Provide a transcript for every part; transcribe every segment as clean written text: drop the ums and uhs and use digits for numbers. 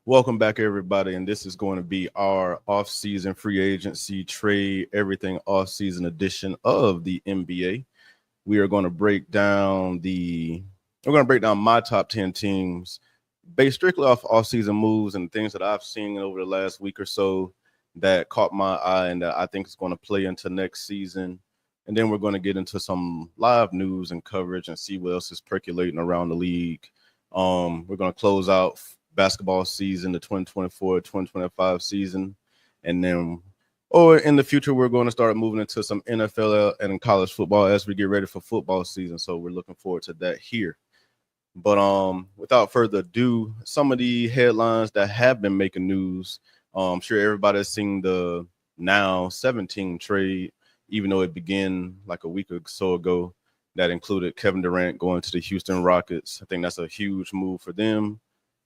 Welcome back, everybody, and this is going to be our off-season free agency trade, everything off-season edition of the NBA. We are going to break down my top 10 teams based strictly off off-season moves and things that I've seen over the last week or so that caught my eye and that I think is going to play into next season. And then we're going to get into some live news and coverage and see what else is percolating around the league. We're going to close out basketball season, the 2024-2025 season, and then or in the future we're going to start moving into some NFL and college football as we get ready for football season. So we're looking forward to that here. But without further ado, some of the headlines that have been making news. I'm sure everybody's seen the now 17 trade, even though it began like a week or so ago. That included Kevin Durant going to the Houston Rockets. I think that's a huge move for them.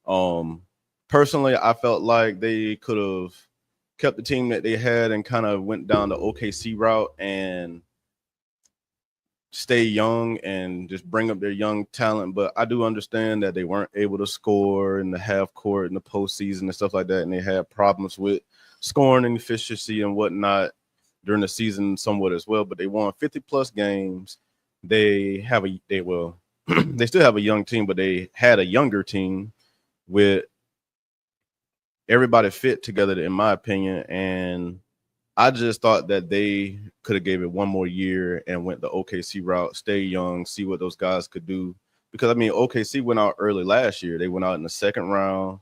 Um, Personally, I felt like they could have kept the team that they had and kind of went down the OKC route and stay young and just bring up their young talent. But I do understand that they weren't able to score in the half court in the postseason and stuff like that, and they had problems with scoring and efficiency and whatnot during the season somewhat as well. But they won 50 plus games. They still have a young team, but they had a younger team with everybody fit together, in my opinion. And I just thought that they could have gave it one more year and went the OKC route, stay young, see what those guys could do. Because I mean, OKC went out early last year. They went out in the second round,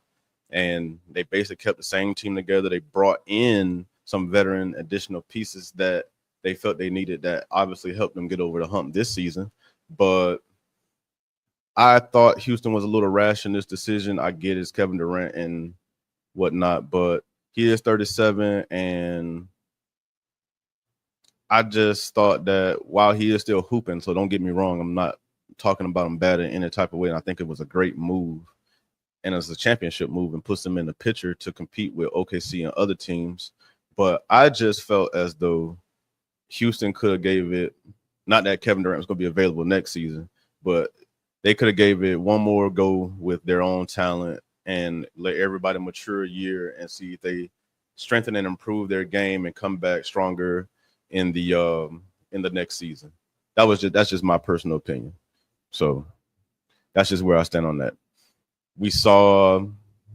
and they basically kept the same team together. They brought in some veteran additional pieces that they felt they needed that obviously helped them get over the hump this season. But I thought Houston was a little rash in this decision. I get it's Kevin Durant and whatnot, but he is 37, and I just thought that while he is still hooping, so don't get me wrong, I'm not talking about him bad in any type of way. And I think it was a great move, and it's a championship move, and puts him in the picture to compete with OKC and other teams. But I just felt as though Houston could have gave it, not that Kevin Durant was going to be available next season, but they could have gave it one more go with their own talent and let everybody mature a year and see if they strengthen and improve their game and come back stronger in the next season. That's just my personal opinion. So that's just where I stand on that. We saw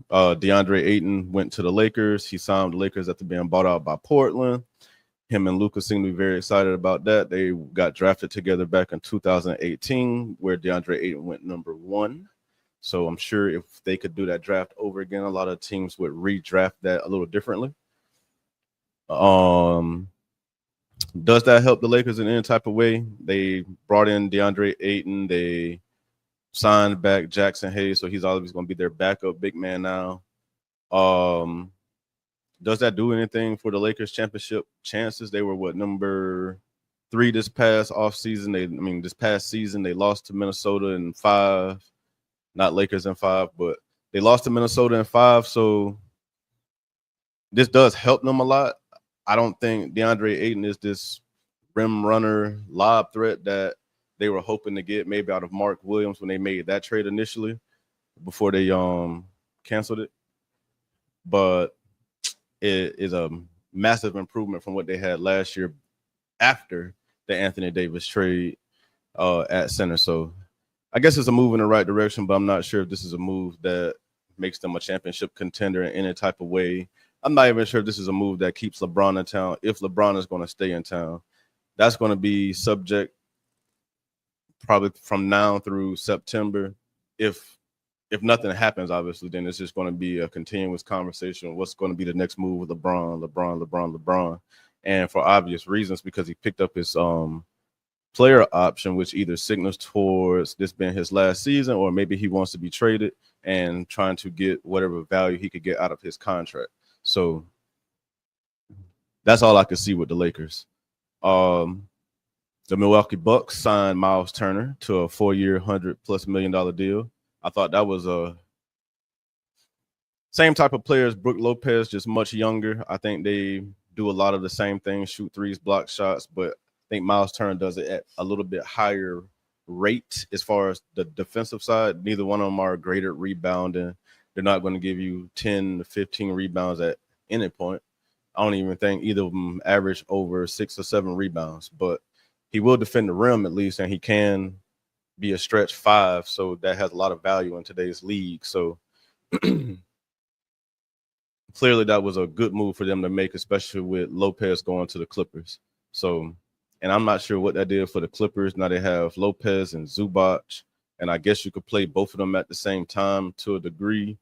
DeAndre Ayton went to the Lakers. He signed the Lakers after being bought out by Portland. Him and Luka seem to be very excited about that. They got drafted together back in 2018, where DeAndre Ayton went number 1. So I'm sure if they could do that draft over again, a lot of teams would redraft that a little differently. Does that help the Lakers in any type of way? They brought in DeAndre Ayton. They signed back Jackson Hayes, so he's always going to be their backup big man now. Does that do anything for the Lakers championship chances? They were number 3 this past offseason. This past season they lost to Minnesota in 5, not Lakers in 5, but they lost to Minnesota in 5. So this does help them a lot. I don't think DeAndre Ayton is this rim runner lob threat that they were hoping to get maybe out of Mark Williams when they made that trade initially before they canceled it. But it is a massive improvement from what they had last year after the Anthony Davis trade at center. So I guess it's a move in the right direction, but I'm not sure if this is a move that makes them a championship contender in any type of way. I'm not even sure if this is a move that keeps LeBron in town, if LeBron is going to stay in town. That's going to be subject probably from now through September. If nothing happens, obviously, then it's just going to be a continuous conversation. What's going to be the next move with LeBron? And for obvious reasons, because he picked up his player option, which either signals towards this being his last season, or maybe he wants to be traded and trying to get whatever value he could get out of his contract. So that's all I could see with the Lakers. The Milwaukee Bucks signed Miles Turner to a 4-year, $100+ million deal. I thought that was a same type of player as Brook Lopez, just much younger. I think they do a lot of the same things, shoot threes, block shots, but I think Miles Turner does it at a little bit higher rate as far as the defensive side. Neither one of them are great at rebounding. They're not going to give you 10 to 15 rebounds at any point. I don't even think either of them average over 6 or 7 rebounds, but he will defend the rim at least, and he can be a stretch 5. So that has a lot of value in today's league. So clearly that was a good move for them to make, especially with Lopez going to the Clippers. So, and I'm not sure what that did for the Clippers. Now they have Lopez and Zubac, and I guess you could play both of them at the same time to a degree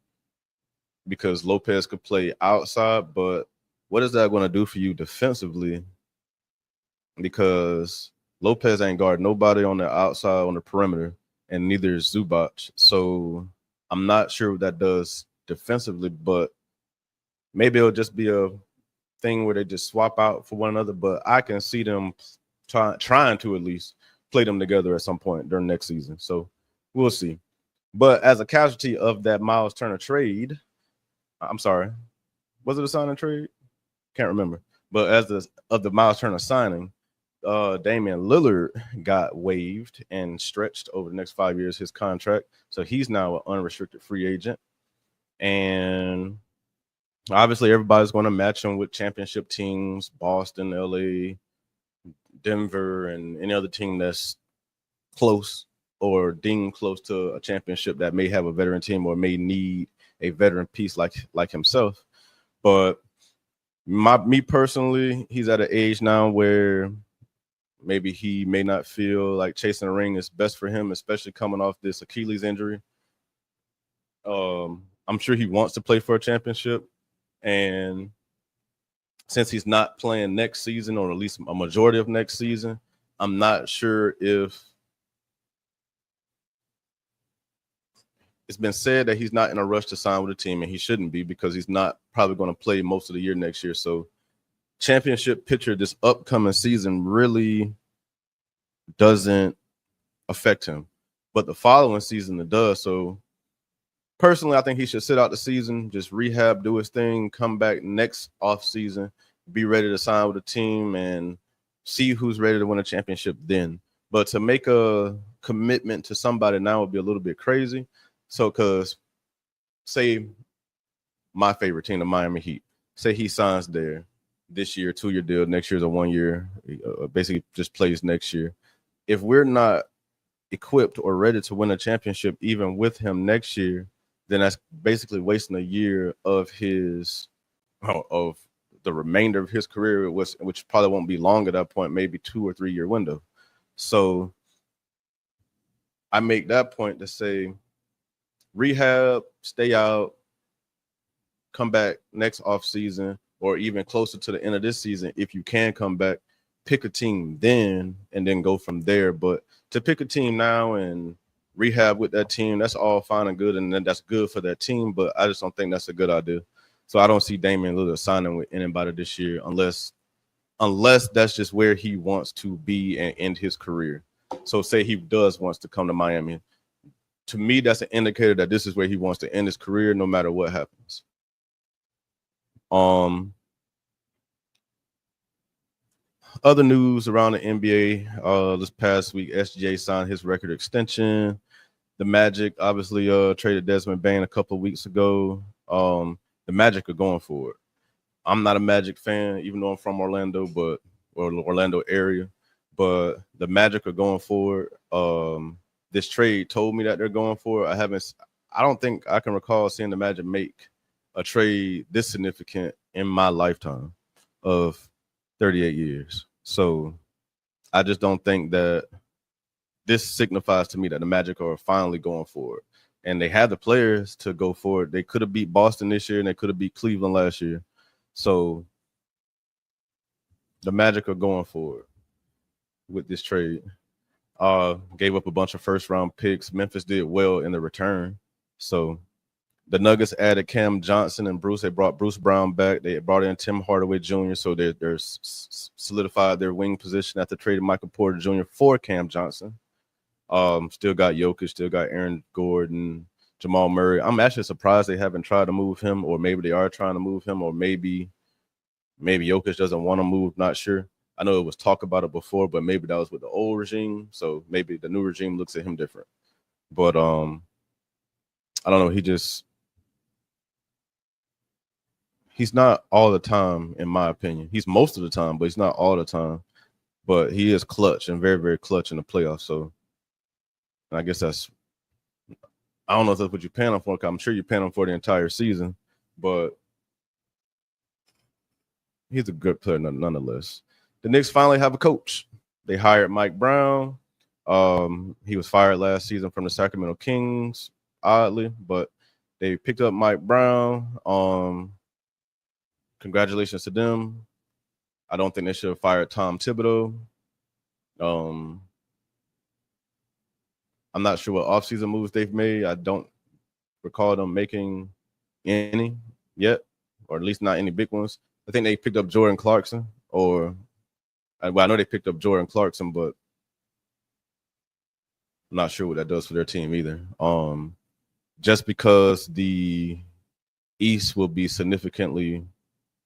because Lopez could play outside, but what is that going to do for you defensively? Because Lopez ain't guard nobody on the outside on the perimeter, and neither is Zubac. So I'm not sure what that does defensively, but maybe it'll just be a thing where they just swap out for one another. But I can see them trying to at least play them together at some point during next season. So we'll see. But as a casualty of that Miles Turner trade, I'm sorry, was it a sign and trade? Can't remember. But as the Miles Turner signing, Damian Lillard got waived and stretched over the next 5 years his contract. So he's now an unrestricted free agent. And obviously everybody's going to match him with championship teams, Boston, LA, Denver, and any other team that's close or deemed close to a championship that may have a veteran team or may need a veteran piece like himself. But me personally, he's at an age now where maybe he may not feel like chasing a ring is best for him, especially coming off this Achilles injury. I'm sure he wants to play for a championship. And since he's not playing next season, or at least a majority of next season, I'm not sure if it's been said that he's not in a rush to sign with a team, and he shouldn't be because he's not probably going to play most of the year next year. So championship picture this upcoming season really doesn't affect him, but the following season it does. So personally, I think he should sit out the season, just rehab, do his thing, come back next offseason, be ready to sign with a team and see who's ready to win a championship then. But to make a commitment to somebody now would be a little bit crazy. So because say my favorite team, the Miami Heat, say he signs there this year, 2-year deal, next year's a 1 year, basically just plays next year. If we're not equipped or ready to win a championship even with him next year, then that's basically wasting a year of of the remainder of his career, which probably won't be long at that point, maybe 2 or 3 year window. So I make that point to say rehab, stay out, come back next offseason, or even closer to the end of this season. If you can come back, pick a team then, and then go from there. But to pick a team now and rehab with that team, that's all fine and good, and then that's good for that team, but I just don't think that's a good idea. So I don't see Damian Lillard signing with anybody this year unless that's just where he wants to be and end his career. So say he wants to come to Miami. To me, that's an indicator that this is where he wants to end his career no matter what happens. Other news around the NBA, this past week, SGA signed his record extension. The Magic obviously traded Desmond Bane a couple of weeks ago. The Magic are going for it. I'm not a Magic fan, even though I'm from Orlando, or Orlando area. But the Magic are going for it. This trade told me that they're going for it. I don't think I can recall seeing the Magic make a trade this significant in my lifetime of 38 years. So I just don't think that this signifies to me that the Magic are finally going for it. And they had the players to go for it. They could have beat Boston this year, and they could have beat Cleveland last year. So the Magic are going for it with this trade. Gave up a bunch of first-round picks. Memphis did well in the return. So the Nuggets added Cam Johnson and Bruce. They brought Bruce Brown back. They brought in Tim Hardaway Jr., so they're solidified their wing position after trading Michael Porter Jr. for Cam Johnson. Still got Jokic, still got Aaron Gordon, Jamal Murray. I'm actually surprised they haven't tried to move him, or maybe they are trying to move him, or maybe Jokic doesn't want to move. Not sure. I know it was talk about it before, but maybe that was with the old regime. So maybe the new regime looks at him different. But I don't know. he's not all the time, in my opinion. He's most of the time, but he's not all the time. But he is clutch and very, very clutch in the playoffs. So I guess I don't know if that's what you're paying him for. I'm sure you're paying him for the entire season, but he's a good player nonetheless. The Knicks finally have a coach. They hired Mike Brown. He was fired last season from the Sacramento Kings, oddly, but they picked up Mike Brown. Congratulations to them. I don't think they should have fired Tom Thibodeau. I'm not sure what offseason moves they've made. I don't recall them making any yet, or at least not any big ones. I think they picked up Jordan Clarkson, I know they picked up Jordan Clarkson, but I'm not sure what that does for their team either. Just because the East will be significantly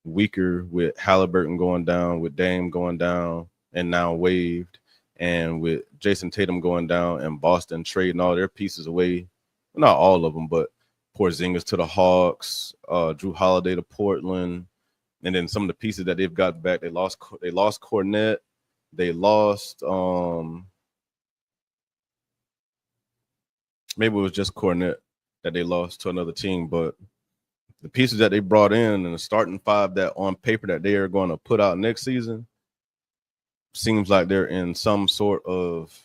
weaker with Halliburton going down, with Dame going down, and now waived, and with Jason Tatum going down, and Boston trading all their pieces away. Well, not all of them, but Porzingis to the Hawks, Drew Holiday to Portland, and then some of the pieces that they've got back. They lost Cornette. They lost maybe it was just Cornette that they lost to another team, but the pieces that they brought in and the starting five that on paper that they are going to put out next season seems like they're in some sort of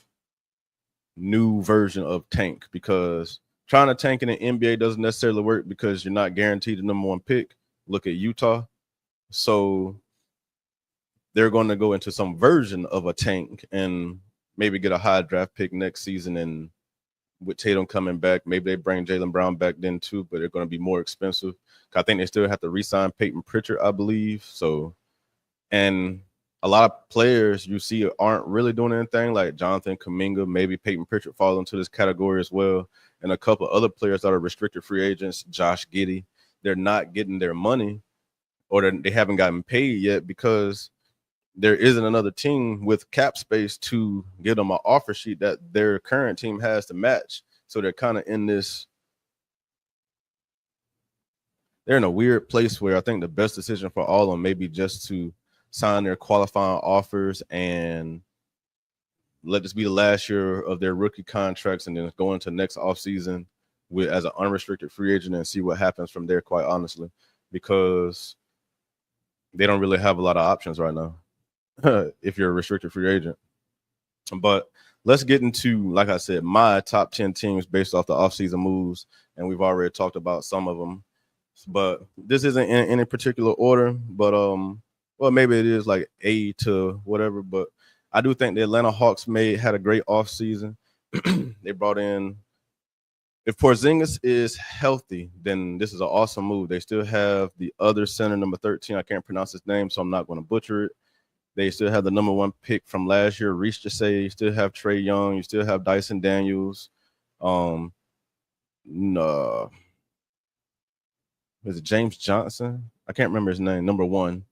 new version of tank, because trying to tank in the NBA doesn't necessarily work because you're not guaranteed the number one pick. Look at Utah. So they're going to go into some version of a tank and maybe get a high draft pick next season. And with Tatum coming back, maybe they bring Jaylen Brown back then too, but they're going to be more expensive. I think they still have to re-sign Peyton Pritchard, I believe. So, and a lot of players you see aren't really doing anything, like Jonathan Kuminga. Maybe Peyton Pritchard falls into this category as well. And a couple other players that are restricted free agents, Josh Giddey, they're not getting their money, or they haven't gotten paid yet because there isn't another team with cap space to give them an offer sheet that their current team has to match. So they're kind of in this, they're in a weird place where I think the best decision for all of them may be just to sign their qualifying offers and let this be the last year of their rookie contracts, and then go into next offseason with as an unrestricted free agent and see what happens from there, quite honestly, because they don't really have a lot of options right now if you're a restricted free agent. But let's get into, like I said, my top 10 teams based off the offseason moves, and we've already talked about some of them. But this isn't in any particular order, but well, maybe it is like A to whatever, but I do think the Atlanta Hawks had a great offseason. They brought in, if Porzingis is healthy, then this is an awesome move. They still have the other center, number 13. I can't pronounce his name, so I'm not going to butcher it. They still have the number one pick from last year, Reese Jasay. You still have Trae Young. You still have Dyson Daniels. Is it James Johnson? I can't remember his name. Number one.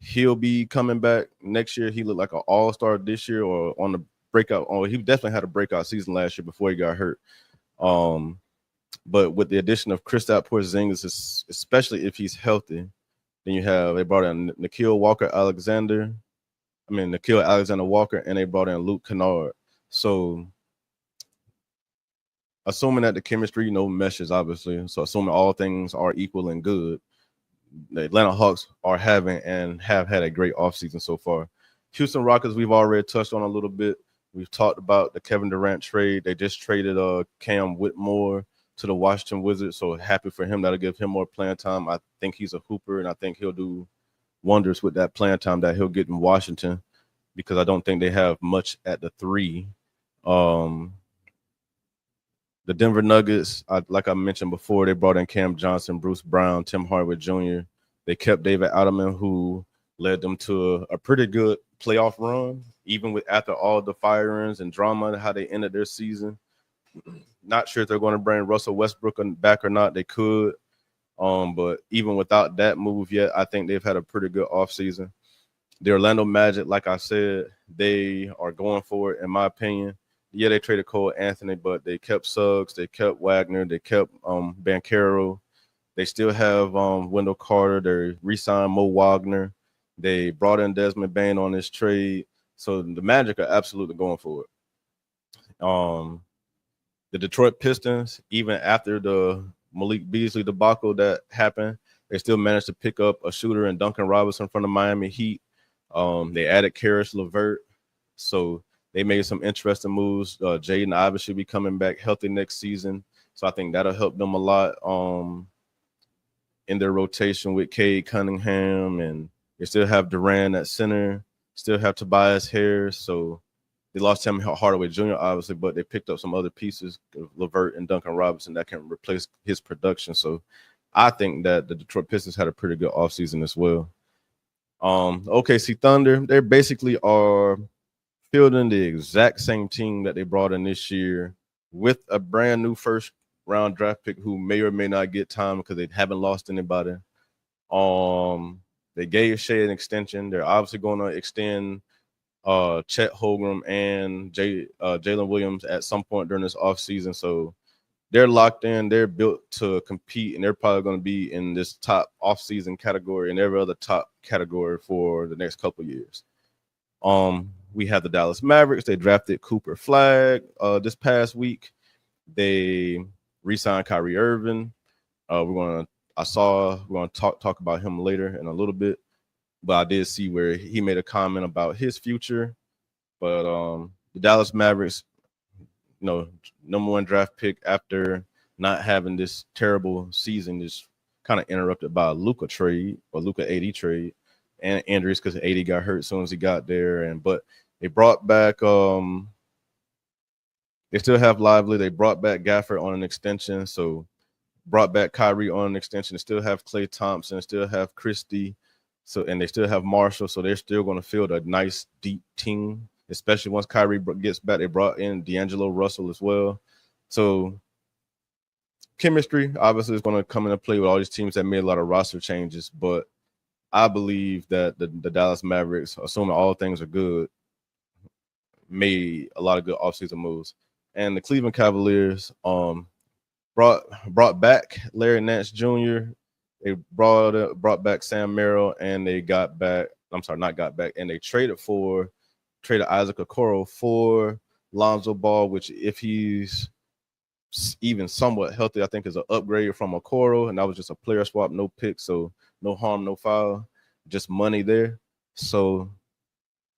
He'll be coming back next year. He looked like an all-star this year, or on the breakout. Oh, he definitely had a breakout season last year before he got hurt. But with the addition of Kristaps Porzingis, especially if he's healthy, then they brought in Nickeil Alexander-Walker, and they brought in Luke Kennard. So assuming that the chemistry, meshes, obviously. So assuming all things are equal and good, the Atlanta Hawks are having and have had a great offseason so far. Houston Rockets, we've already touched on a little bit. We've talked about the Kevin Durant trade. They just traded Cam Whitmore to the Washington Wizards, so happy for him. That'll give him more playing time. I think he's a hooper, and I think he'll do wonders with that playing time that he'll get in Washington, because I don't think they have much at the 3. The Denver Nuggets, like I mentioned before, they brought in Cam Johnson, Bruce Brown, Tim Hardaway Jr. They kept David Adelman, who led them to a pretty good playoff run, even after all the firings and drama, how they ended their season. Not sure if they're going to bring Russell Westbrook back or not. They could. But even without that move yet, I think they've had a pretty good offseason. The Orlando Magic, like I said, they are going for it, in my opinion. Yeah, they traded Cole Anthony, but they kept Suggs, they kept Wagner, they kept Banchero. They still have Wendell Carter. They re-signed Mo Wagner. They brought in Desmond Bain on this trade. So the Magic are absolutely going for it. The Detroit Pistons, even after the Malik Beasley debacle that happened, they still managed to pick up a shooter in Duncan Robinson from the Miami Heat. They added Karis LeVert. So they made some interesting moves. Jaden Ivey should be coming back healthy next season. So I think that'll help them a lot in their rotation with Cade Cunningham. And they still have Duran at center, still have Tobias Harris. So they lost Tim Hardaway Jr., obviously, but they picked up some other pieces, LeVert and Duncan Robinson, that can replace his production. So I think that the Detroit Pistons had a pretty good offseason as well. OKC Thunder, they basically are fielding the exact same team that they brought in this year with a brand new first round draft pick who may or may not get time because they haven't lost anybody. They gave Shea an extension. They're obviously going to extend Chet Holmgren and Jalen Williams at some point during this offseason. So they're locked in. They're built to compete, and they're probably going to be in this top offseason category and every other top category for the next couple of years. We have the Dallas Mavericks. They drafted Cooper Flag this past week. They re-signed Kyrie Irving. We're going to talk about him later in a little bit. But I did see where he made a comment about his future. But the Dallas Mavericks, number one draft pick after not having this terrible season, just kind of interrupted by a Luka trade or Luka AD trade and injuries because AD got hurt as soon as he got there. But they brought back they still have Lively. They brought back Gafford on an extension. So brought back Kyrie on an extension. They still have Klay Thompson, still have Christie. So, and they still have Marshall, so they're still going to field a nice, deep team, especially once Kyrie gets back. They brought in D'Angelo Russell as well. So, chemistry obviously is going to come into play with all these teams that made a lot of roster changes. But I believe that the Dallas Mavericks, assuming all things are good, made a lot of good offseason moves. And the Cleveland Cavaliers brought back Larry Nance Jr., they brought back Sam Merrill, and they got back. I'm sorry, not got back, and they traded Isaac Okoro for Lonzo Ball, which if he's even somewhat healthy, I think is an upgrade from Okoro, and that was just a player swap, no pick, so no harm, no foul, just money there. So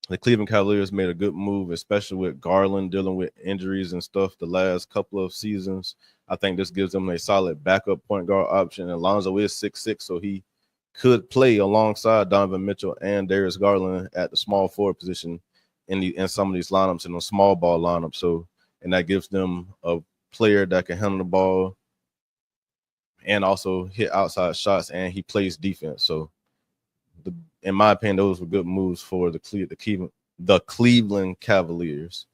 the Cleveland Cavaliers made a good move, especially with Garland dealing with injuries and stuff the last couple of seasons. I think this gives them a solid backup point guard option. And Lonzo is 6'6", so he could play alongside Donovan Mitchell and Darius Garland at the small forward position in some of these lineups, in the small ball lineup. So, and that gives them a player that can handle the ball and also hit outside shots, and he plays defense. So, in my opinion, those were good moves for the Cleveland Cavaliers.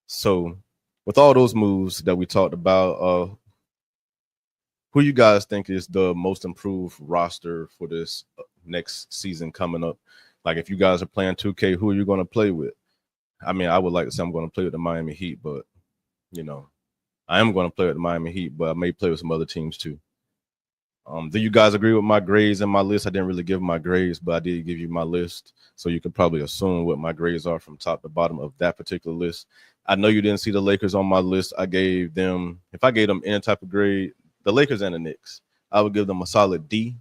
So, with all those moves that we talked about, who you guys think is the most improved roster for this next season coming up? Like, if you guys are playing 2K, who are you going to play with? I mean, I would like to say I'm going to play with the Miami Heat, but, I am going to play with the Miami Heat, but I may play with some other teams too. Do you guys agree with my grades and my list? I didn't really give my grades, but I did give you my list. So you can probably assume what my grades are from top to bottom of that particular list. I know you didn't see the Lakers on my list. I gave them, if I gave them any type of grade, the Lakers and the Knicks, I would give them a solid D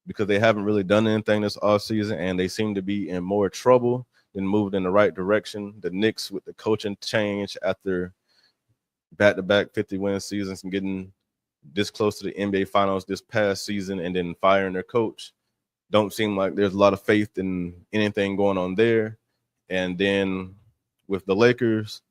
because they haven't really done anything this offseason and they seem to be in more trouble than moved in the right direction. The Knicks with the coaching change after back-to-back 50-win seasons and getting this close to the NBA Finals this past season and then firing their coach, don't seem like there's a lot of faith in anything going on there. And then with the Lakers,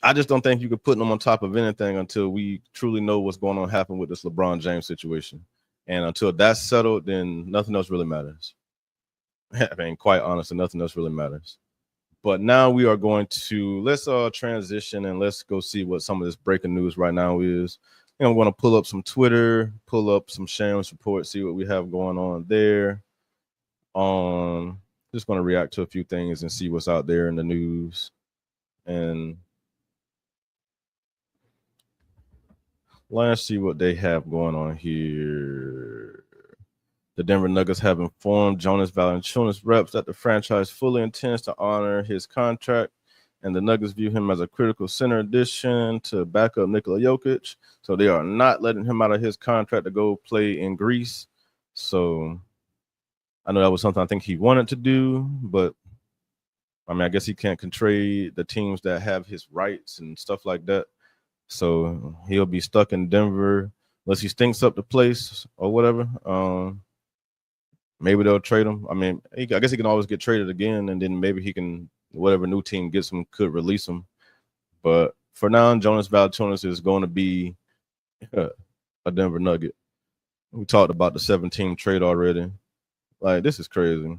I just don't think you could put them on top of anything until we truly know what's going on happen with this LeBron James situation. And until that's settled, then nothing else really matters. I mean, quite honestly, nothing else really matters. But now we are going to let's transition and let's go see what some of this breaking news right now is. I'm going to pull up some Twitter, pull up some Shams reports, see what we have going on there. Just going to react to a few things and see what's out there in the news. And Let's see what they have going on here. The Denver Nuggets have informed Jonas Valanciunas reps that the franchise fully intends to honor his contract, and the Nuggets view him as a critical center addition to back up Nikola Jokic. So they are not letting him out of his contract to go play in Greece. So I know that was something I think he wanted to do, but I mean, I guess he can't control the teams that have his rights and stuff like that. So he'll be stuck in Denver unless he stinks up the place or whatever. Maybe they'll trade him. I mean, I guess he can always get traded again, and then maybe he can, whatever new team gets him, could release him. But for now, Jonas Valanciunas is going to be a Denver Nugget. We talked about the 7-team trade already. Like, this is crazy.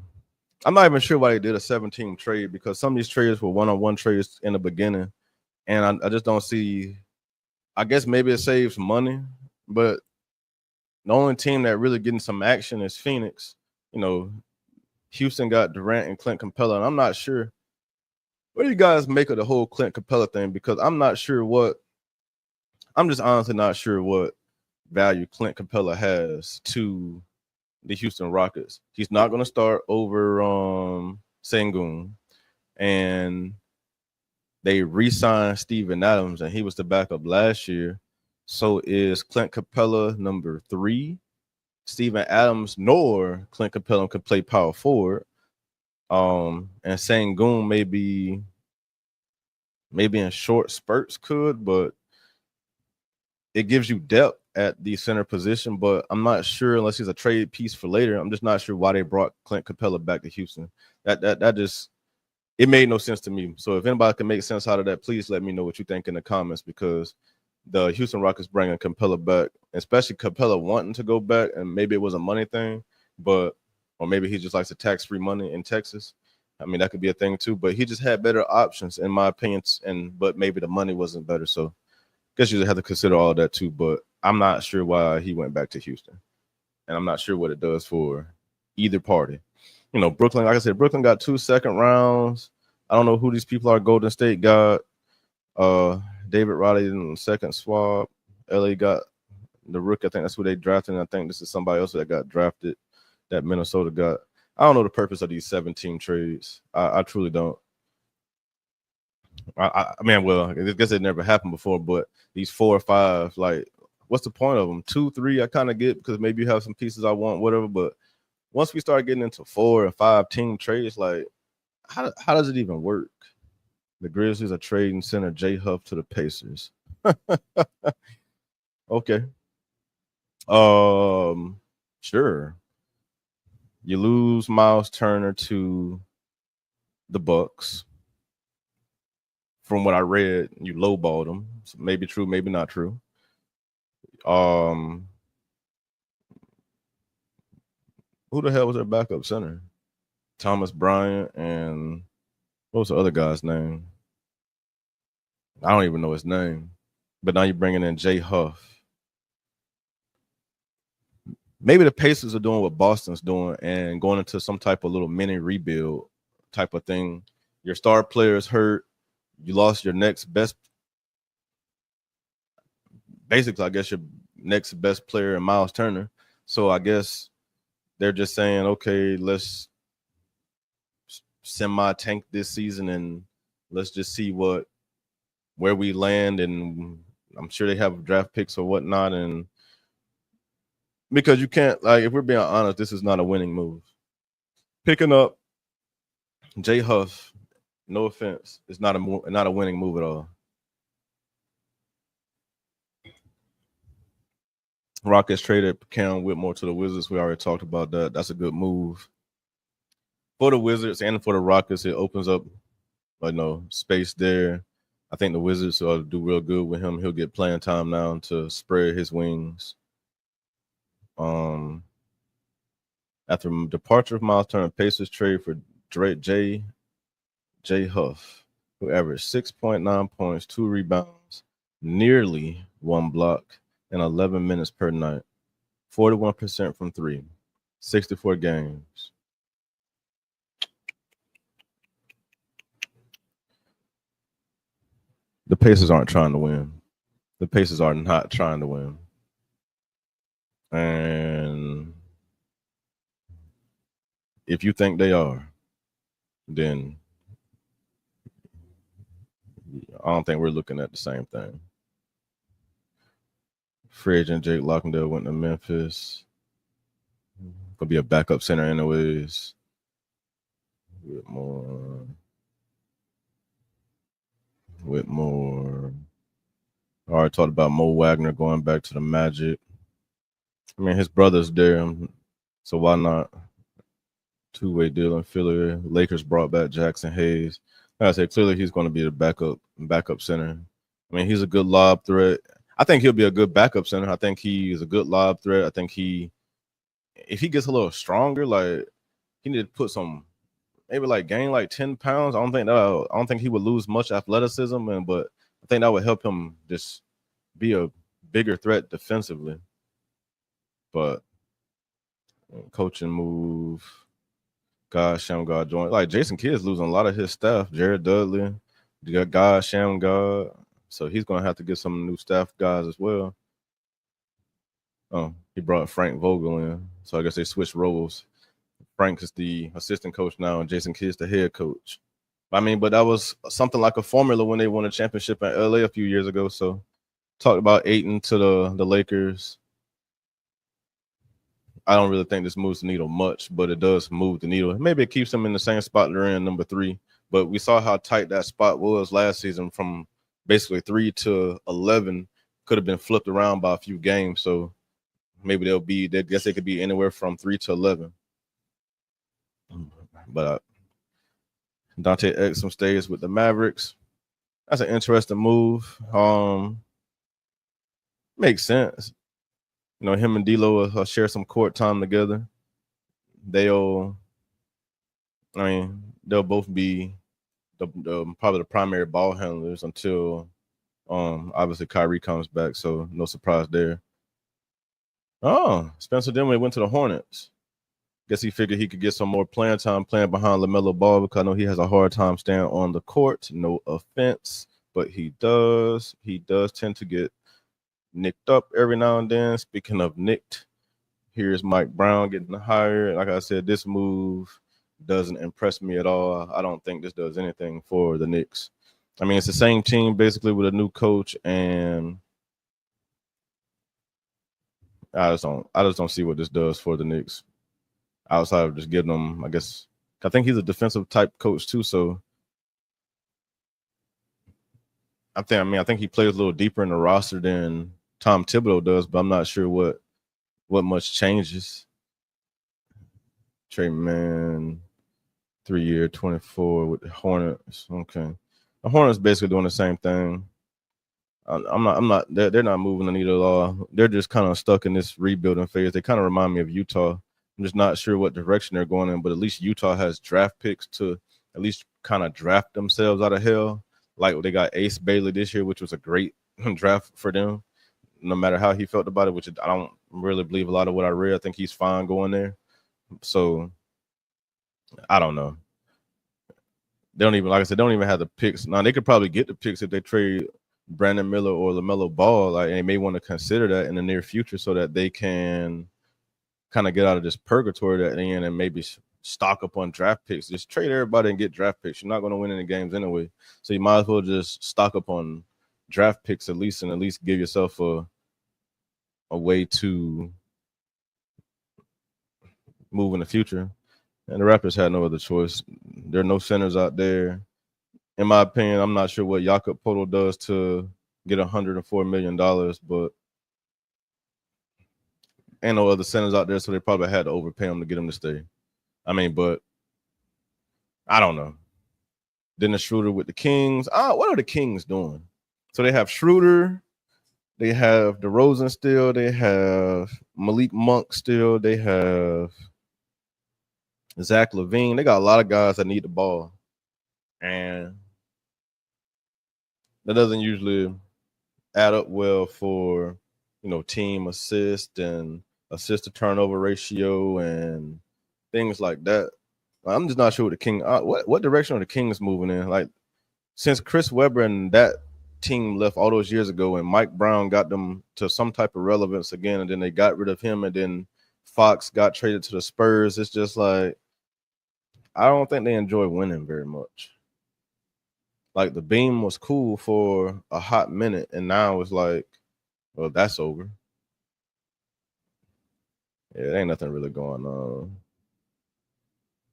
I'm not even sure why they did a 7-team trade, because some of these trades were one-on-one trades in the beginning, and I just don't see. I guess maybe it saves money, but the only team that really getting some action is Phoenix. You know, Houston got Durant and Clint Capella, and I'm not sure. What do you guys make of the whole Clint Capella thing? Because I'm just honestly not sure what value Clint Capella has to the Houston Rockets. He's not going to start over Sengun, and they re-signed Steven Adams, and he was the backup last year. So is Clint Capella number 3? Steven Adams nor Clint Capella could play power forward. And Sengun maybe in short spurts could, but it gives you depth at the center position. But I'm not sure, unless he's a trade piece for later. I'm just not sure why they brought Clint Capella back to Houston. That just, it made no sense to me. So if anybody can make sense out of that, please let me know what you think in the comments, because the Houston Rockets bringing Capella back, especially Capella wanting to go back, and maybe it was a money thing, or maybe he just likes the tax-free money in Texas. I mean, that could be a thing too, but he just had better options in my opinion, but maybe the money wasn't better. So I guess you have to consider all of that too, but I'm not sure why he went back to Houston, and I'm not sure what it does for either party. You know, Brooklyn, like I said, Brooklyn got 2 second rounds. I don't know who these people are. Golden State got David Roddy in the second swap. LA got the rookie. I think that's who they drafted. And I think this is somebody else that got drafted that Minnesota got. I don't know the purpose of these 7-team trades. I truly don't. I mean, well, I guess it never happened before, but these 4 or 5, like, what's the point of them? 2, 3, I kind of get, because maybe you have some pieces I want, whatever. But once we start getting into 4 and 5-team trades, like, how does it even work? The Grizzlies are trading center Jay Huff to the Pacers. Okay. Sure. You lose Miles Turner to the Bucks. From what I read, you lowballed them. So maybe true, maybe not true. Who the hell was their backup center? Thomas Bryant, and what was the other guy's name? I don't even know his name. But now you're bringing in Jay Huff. Maybe the Pacers are doing what Boston's doing and going into some type of little mini rebuild type of thing. Your star players hurt. You lost your next best. Basically, I guess your next best player in Miles Turner. So I guess they're just saying, okay, let's semi-tank this season and let's just see where we land. And I'm sure they have draft picks or whatnot. And because you can't, like, if we're being honest, this is not a winning move. Picking up Jay Huff, no offense, it's not a winning move at all. Rockets traded Cam Whitmore to the Wizards. We already talked about that. That's a good move for the Wizards and for the Rockets. It opens up, space there. I think the Wizards will do real good with him. He'll get playing time now to spread his wings. After departure of Miles Turner, Pacers trade for Jay Huff, who averaged 6.9 points, 2 rebounds, nearly 1 block, and 11 minutes per night. 41% from 3, 64 games. The Pacers aren't trying to win. The Pacers are not trying to win. And if you think they are, then I don't think we're looking at the same thing. Free agent Jake Lockendale went to Memphis. Could be a backup center anyways. Whitmore. I already talked about Mo Wagner going back to the Magic. I mean, his brother's there, so why not? Two-way deal in Philly. Lakers brought back Jackson Hayes. Like I said, clearly he's going to be the backup center. I mean, he's a good lob threat. I think he'll be a good backup center. I think he is a good lob threat. I think if he gets a little stronger, like he need to put some, maybe like gain like 10 pounds. I don't think he would lose much athleticism, but I think that would help him just be a bigger threat defensively. But coaching move, Shamgar joined. Like Jason Kidd's losing a lot of his staff. Jared Dudley, Shamgar. So he's going to have to get some new staff guys as well. Oh, he brought Frank Vogel in. So I guess they switched roles. Frank is the assistant coach now, and Jason Kidd's the head coach. I mean, but that was something like a formula when they won a championship in LA a few years ago. So talked about Ayton to the Lakers. I don't really think this moves the needle much, but it does move the needle. Maybe it keeps them in the same spot they're in, number 3. But we saw how tight that spot was last season from basically 3 to 11. Could have been flipped around by a few games. So maybe they could be anywhere from 3 to 11. But Dante Exum stays with the Mavericks. That's an interesting move. Makes sense. You know, him and D'Lo will share some court time together. They'll both be probably the primary ball handlers until obviously Kyrie comes back, so no surprise there. Oh, Spencer Dinwiddie went to the Hornets. Guess he figured he could get some more playing time playing behind LaMelo Ball, because I know he has a hard time staying on the court. No offense, but he does. He does tend to get nicked up every now and then. Speaking of nicked, here's Mike Brown getting hired. Like I said, this move doesn't impress me at all. I don't think this does anything for the Knicks. I mean, it's the same team basically with a new coach, and I just don't see what this does for the Knicks outside of just getting them. I think he's a defensive type coach too, so I think he plays a little deeper in the roster than Tom Thibodeau does, but I'm not sure what much changes. Trey Mann, 3-year, 24 with the Hornets. Okay, the Hornets basically doing the same thing. They're not moving the needle at all. They're just kind of stuck in this rebuilding phase. They kind of remind me of Utah. I'm just not sure what direction they're going in, but at least Utah has draft picks to at least kind of draft themselves out of hell. Like they got Ace Bailey this year, which was a great draft for them, no matter how he felt about it, which I don't really believe a lot of what I read. I think he's fine going there. So I don't know. They don't even, like I said, don't even have the picks. Now they could probably get the picks if they trade Brandon Miller or LaMelo Ball. Like, and they may want to consider that in the near future so that they can kind of get out of this purgatory that they're in and maybe stock up on draft picks. Just trade everybody and get draft picks. You're not going to win any games anyway. So you might as well just stock up on draft picks at least, and at least give yourself a way to move in the future. And the Raptors had no other choice. There are no centers out there. In my opinion, I'm not sure what Jakob Poeltl does to get $104 million, but ain't no other centers out there, so they probably had to overpay him to get him to stay. I mean, but I don't know. Dennis Schroeder with the Kings. What are the Kings doing? So they have Schroeder, they have DeRozan still, they have Malik Monk still, they have Zach LaVine. They got a lot of guys that need the ball, and that doesn't usually add up well for, team assist and assist to turnover ratio and things like that. I'm just not sure what the King. What direction are the Kings moving in? Like, since Chris Webber and that team left all those years ago, and Mike Brown got them to some type of relevance again, and then they got rid of him, and then Fox got traded to the Spurs. It's just like I don't think they enjoy winning very much. Like the beam was cool for a hot minute, and now it's like, well, that's over. Yeah, there ain't nothing really going on.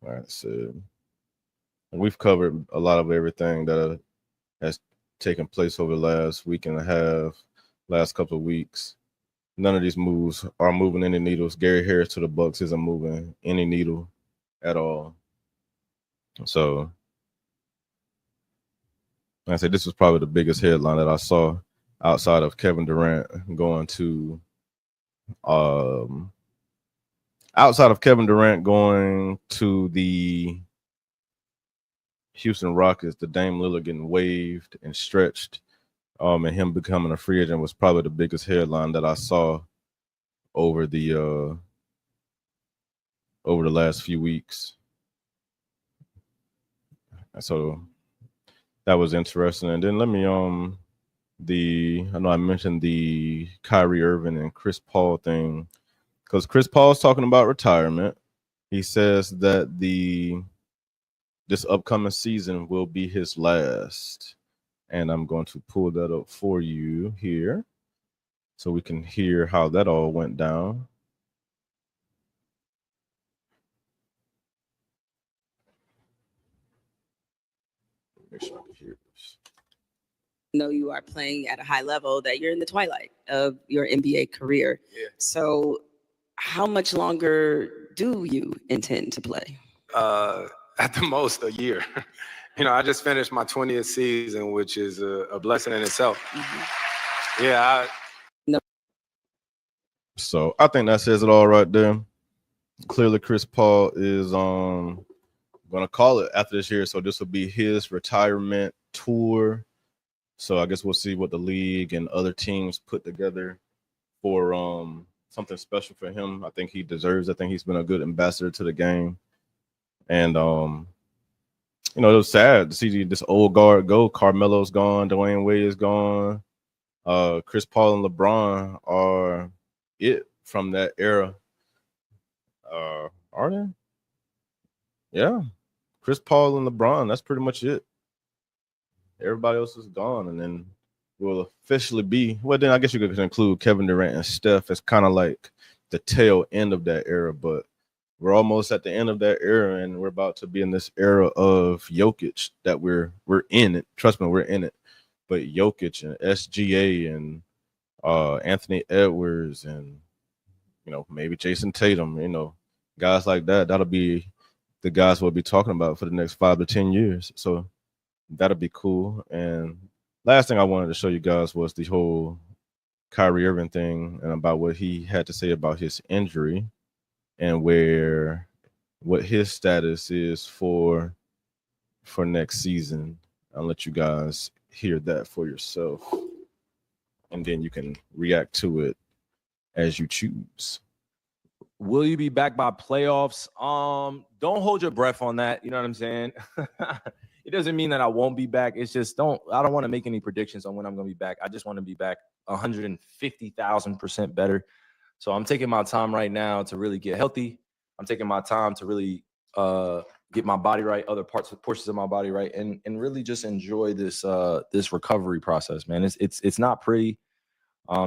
All right, so we've covered a lot of everything that has taken place over the last week and a half, last couple of weeks. None of these moves are moving any needles. Gary Harris to the Bucks isn't moving any needle at all. So like I said, this was probably the biggest headline that I saw outside of Kevin Durant going to the Houston Rockets, the Dame Lillard getting waived and stretched, and him becoming a free agent was probably the biggest headline that I saw over the last few weeks. So that was interesting. And then let me I know I mentioned the Kyrie Irving and Chris Paul thing, because Chris Paul's talking about retirement. He says that this upcoming season will be his last. And I'm going to pull that up for you here so we can hear how that all went down. Make sure I can hear this. Know you are playing at a high level, that you're in the twilight of your NBA career. Yeah. So how much longer do you intend to play? At the most a year. I just finished my 20th season, which is a blessing in itself. Mm-hmm. Yeah. So I think that says it all right there. Clearly, Chris Paul is going to call it after this year. So this will be his retirement tour. So I guess we'll see what the league and other teams put together for something special for him. I think he deserves. I think he's been a good ambassador to the game. And it was sad to see this old guard go. Carmelo's gone. Dwayne Wade is gone. Chris Paul and LeBron are it from that era. Are they? Yeah. Chris Paul and LeBron, that's pretty much it. Everybody else is gone, and then will officially be, well, then I guess you could include Kevin Durant and Steph as kind of like the tail end of that era, but we're almost at the end of that era, and we're about to be in this era of Jokic that we're in it. Trust me, we're in it. But Jokic and SGA and Anthony Edwards and maybe Jason Tatum, guys like that. That'll be the guys we'll be talking about for the next 5 to 10 years. So that'll be cool. And last thing I wanted to show you guys was the whole Kyrie Irving thing and about what he had to say about his injury and what his status is for next season. I'll let you guys hear that for yourself, and then you can react to it as you choose. Will you be back by playoffs? Don't hold your breath on that. You know what I'm saying? It doesn't mean that I won't be back. It's just I don't want to make any predictions on when I'm going to be back. I just want to be back 150,000% better. So I'm taking my time right now to really get healthy. I'm taking my time to really get my body right, other portions of my body right, and really just enjoy this recovery process, man. It's not pretty.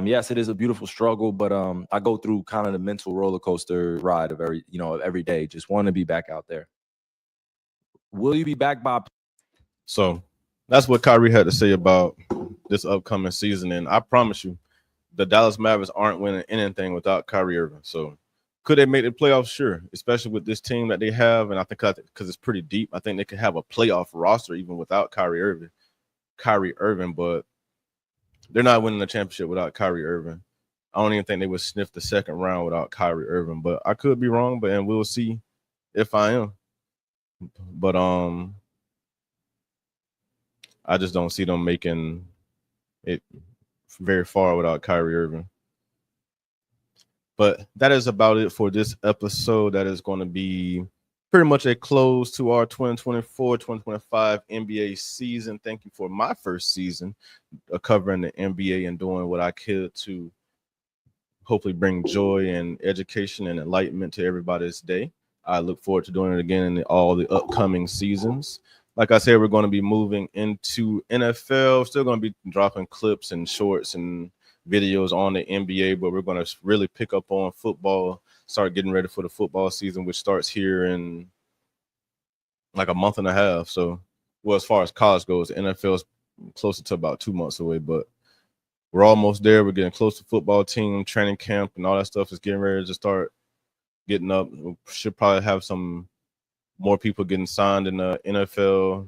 Yes, it is a beautiful struggle, but I go through kind of the mental roller coaster ride of every day. Just want to be back out there. Will you be back by? So that's what Kyrie had to say about this upcoming season, and I promise you, the Dallas Mavericks aren't winning anything without Kyrie Irving. So could they make the playoffs? Sure, especially with this team that they have, and I think because it's pretty deep, I think they could have a playoff roster even without Kyrie Irving, but they're not winning the championship without Kyrie Irving. I don't even think they would sniff the second round without Kyrie Irving, but I could be wrong, and we'll see if I am. But I just don't see them making it very far without Kyrie Irving. But that is about it for this episode. That is going to be pretty much a close to our 2024-2025 NBA season. Thank you for my first season covering the NBA and doing what I could to hopefully bring joy and education and enlightenment to everybody's day. I look forward to doing it again in all the upcoming seasons. Like I said, we're going to be moving into NFL. Still going to be dropping clips and shorts and videos on the NBA, but we're going to really pick up on football, start getting ready for the football season, which starts here in like a month and a half. So, well, as far as college goes, the NFL is closer to about 2 months away, but we're almost there. We're getting close to football team, training camp, and all that stuff is getting ready to start getting up. We should probably have some more people getting signed in the NFL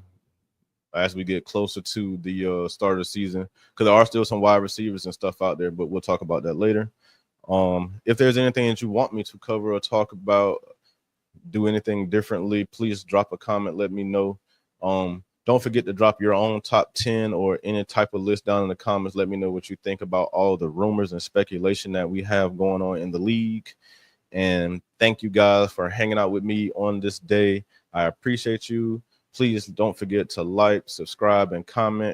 as we get closer to the start of the season, because there are still some wide receivers and stuff out there, but we'll talk about that later. If there's anything that you want me to cover or talk about, do anything differently, please drop a comment, let me know. Don't forget to drop your own top 10 or any type of list down in the comments. Let me know what you think about all the rumors and speculation that we have going on in the league. And thank you guys for hanging out with me on this day. I appreciate you. Please don't forget to like, subscribe, and comment.